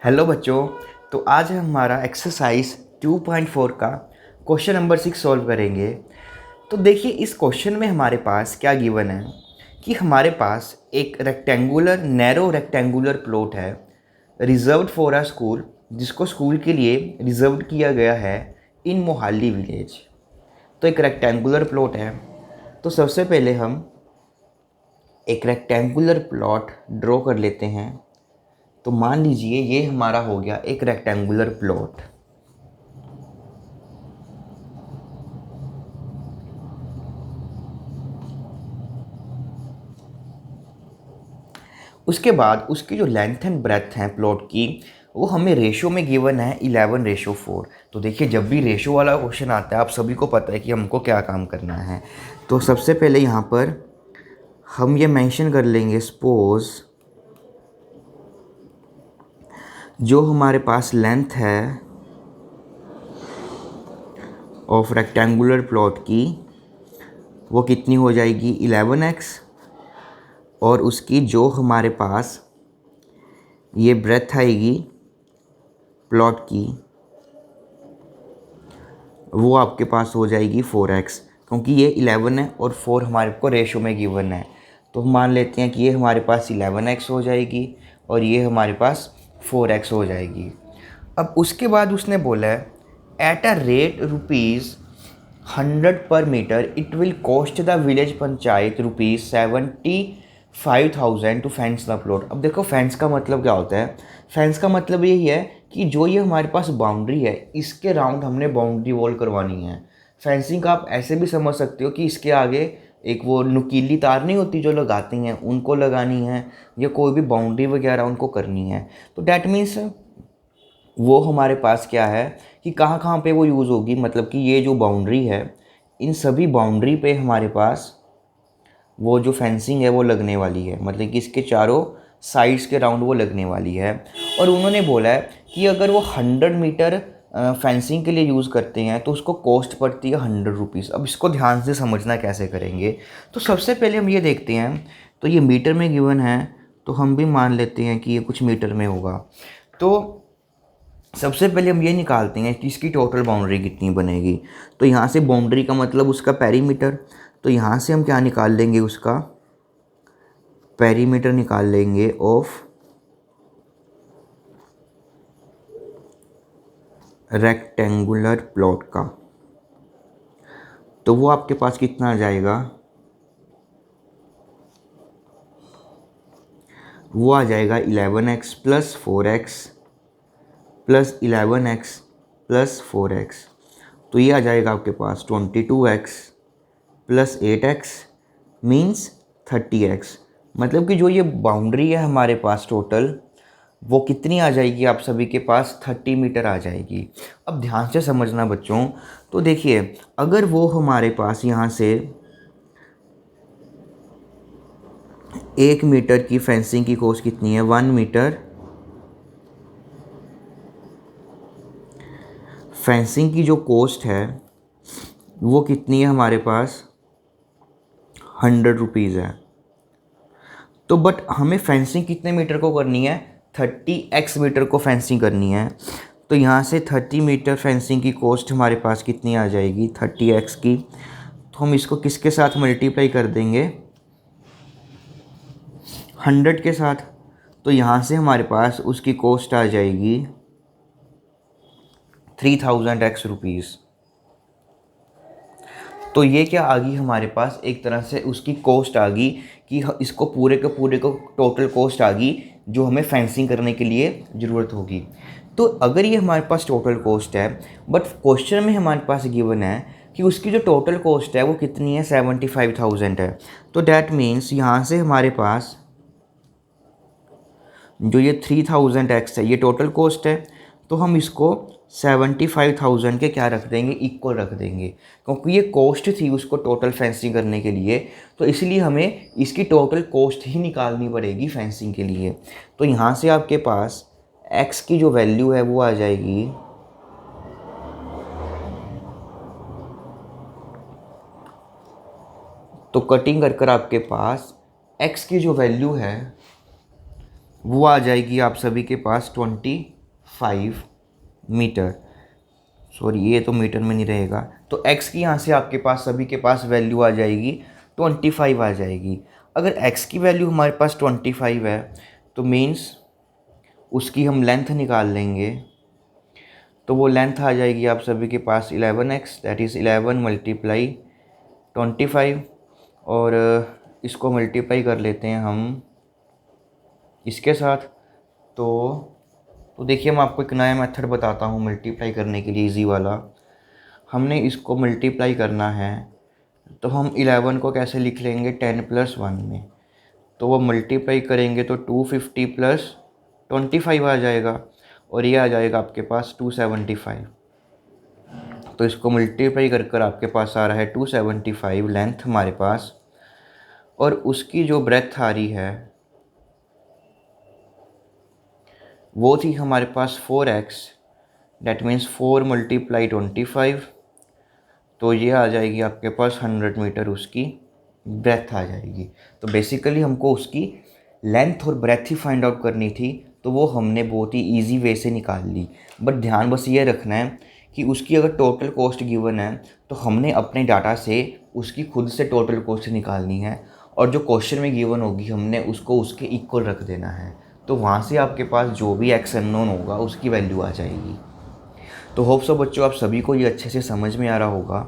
Hello बच्चों। तो आज हम हमारा एक्सरसाइज 2.4 का क्वेश्चन नंबर 6 सॉल्व करेंगे। तो देखिए इस क्वेश्चन में हमारे पास क्या गिवन है कि हमारे पास एक रेक्टेंगुलर नैरो रेक्टेंगुलर प्लॉट है रिजर्व्ड फॉर अ स्कूल, जिसको स्कूल के लिए रिजर्व किया गया है इन मोहाली विलेज। तो एक रेक्टेंगुलर प्लॉट है। तो सबसे पहले हम एक रेक्टेंगुलर प्लॉट ड्रॉ कर लेते हैं। तो मान लीजिए ये हमारा हो गया एक रेक्टेंगुलर प्लॉट। उसके बाद उसकी जो लेंथ एंड ब्रेथ है प्लॉट की, वो हमें रेशो में गिवन है 11:4। तो देखिए जब भी रेशो वाला क्वेश्चन आता है आप सभी को पता है कि हमको क्या काम करना है। तो सबसे पहले यहाँ पर हम ये मेंशन कर लेंगे, सपोज जो हमारे पास लेंथ है ऑफ रेक्टेंगुलर प्लॉट की वो कितनी हो जाएगी 11x, और उसकी जो हमारे पास ये ब्रेथ आएगी प्लॉट की वो आपके पास हो जाएगी 4x, क्योंकि ये 11 है और 4 हमारे को रेशो में गिवन है। तो हम मान लेते हैं कि ये हमारे पास 11x हो जाएगी और ये हमारे पास 4x हो जाएगी। अब उसके बाद उसने बोला है at a rate ₹100 per meter it will cost the village panchayat ₹75,000 to fence the plot. अब देखो फेंस का मतलब क्या होता है। फेंस का मतलब यही है कि जो ये हमारे पास बाउंड्री है इसके राउंड हमने बाउंड्री वॉल करवानी है। फेंसिंग का आप ऐसे भी समझ सकते हो कि इसके आगे एक वो नुकीली तार नहीं होती जो लगाते हैं उनको लगानी है, या कोई भी बाउंड्री वगैरह उनको करनी है। तो डैट मीन्स वो हमारे पास क्या है कि कहाँ कहाँ पे वो यूज़ होगी, मतलब कि ये जो बाउंड्री है इन सभी बाउंड्री पे हमारे पास वो जो फेंसिंग है वो लगने वाली है, मतलब कि इसके चारों साइड्स के राउंड वो लगने वाली है। और उन्होंने बोला है कि अगर वो 100 मीटर फेंसिंग के लिए यूज़ करते हैं तो उसको कॉस्ट पड़ती है ₹100। अब इसको ध्यान से समझना कैसे करेंगे। तो सबसे पहले हम ये देखते हैं, तो ये मीटर में गिवन है तो हम भी मान लेते हैं कि ये कुछ मीटर में होगा। तो सबसे पहले हम ये निकालते हैं कि इसकी टोटल बाउंड्री कितनी बनेगी। तो यहाँ से बाउंड्री का मतलब उसका पेरीमीटर, तो यहाँ से हम क्या निकाल लेंगे, उसका पेरीमीटर निकाल लेंगे ऑफ रेक्टेंगुलर प्लॉट का। तो वो आपके पास कितना आ जाएगा, वो आ जाएगा 11x plus 4x plus 11x plus 4x। तो ये आ जाएगा आपके पास 22x plus 8x means 30x। मतलब कि जो ये बाउंड्री है हमारे पास टोटल वो कितनी आ जाएगी, आप सभी के पास 30 मीटर आ जाएगी। अब ध्यान से समझना बच्चों। तो देखिए अगर वो हमारे पास यहाँ से 1 मीटर की फेंसिंग की कॉस्ट कितनी है, 1 मीटर फेंसिंग की जो कॉस्ट है वो कितनी है हमारे पास ₹100 है। तो बट हमें फेंसिंग कितने मीटर को करनी है, 30x मीटर को फेंसिंग करनी है। तो यहाँ से 30 मीटर फेंसिंग की कॉस्ट हमारे पास कितनी आ जाएगी 30x की। तो हम इसको किसके साथ मल्टीप्लाई कर देंगे, 100 के साथ। तो यहाँ से हमारे पास उसकी कॉस्ट आ जाएगी 3000x रुपीज़। तो ये क्या आ गई हमारे पास, एक तरह से उसकी कॉस्ट आ गई कि इसको पूरे के पूरे को टोटल कॉस्ट आ गई जो हमें फेंसिंग करने के लिए ज़रूरत होगी। तो अगर ये हमारे पास टोटल कॉस्ट है, बट क्वेश्चन में हमारे पास गिवन है कि उसकी जो टोटल कॉस्ट है वो कितनी है 75,000 है। तो डैट मीन्स यहाँ से हमारे पास जो ये 3000x है ये टोटल कॉस्ट है। तो हम इसको 75,000 के क्या रख देंगे, इक्वल रख देंगे, क्योंकि ये कॉस्ट थी उसको टोटल फेंसिंग करने के लिए। तो इसलिए हमें इसकी टोटल कॉस्ट ही निकालनी पड़ेगी फेंसिंग के लिए। तो यहाँ से आपके पास x की जो वैल्यू है वो आ जाएगी तो कटिंग कर कर आपके पास x की जो वैल्यू है वो आ जाएगी आप सभी के पास 25 मीटर। सॉरी, ये तो मीटर में नहीं रहेगा, तो x की यहाँ से आपके पास सभी के पास वैल्यू आ जाएगी 25 आ जाएगी। अगर x की वैल्यू हमारे पास 25 है तो मीन्स उसकी हम लेंथ निकाल लेंगे, तो वो लेंथ आ जाएगी आप सभी के पास 11x, दैट इज़ 11 मल्टीप्लाई 25। और इसको मल्टीप्लाई कर लेते हैं हम इसके साथ। तो देखिए, मैं आपको एक नया मेथड बताता हूँ मल्टीप्लाई करने के लिए, इजी वाला। हमने इसको मल्टीप्लाई करना है तो हम 11 को कैसे लिख लेंगे, 10 + 1 में। तो वो मल्टीप्लाई करेंगे तो 250 + 25 आ जाएगा, और ये आ जाएगा आपके पास 275। तो इसको मल्टीप्लाई कर कर आपके पास आ रहा है 275 लेंथ हमारे पास, और उसकी जो ब्रेथ आ रही है वो थी हमारे पास 4x, डेट मीन्स 4 × 25। तो ये आ जाएगी आपके पास 100 मीटर उसकी ब्रेथ आ जाएगी। तो बेसिकली हमको उसकी लेंथ और ब्रेथ ही फाइंड आउट करनी थी, तो वो हमने बहुत ही इजी वे से निकाल ली। बट ध्यान बस ये रखना है कि उसकी अगर टोटल कॉस्ट गिवन है तो हमने अपने डाटा से उसकी खुद से टोटल कॉस्ट निकालनी है, और जो क्वेश्चन में गिवन होगी हमने उसको उसके इक्वल रख देना है। तो वहाँ से आपके पास जो भी एक्स अननोन होगा उसकी वैल्यू आ जाएगी। तो होप सो बच्चों आप सभी को ये अच्छे से समझ में आ रहा होगा।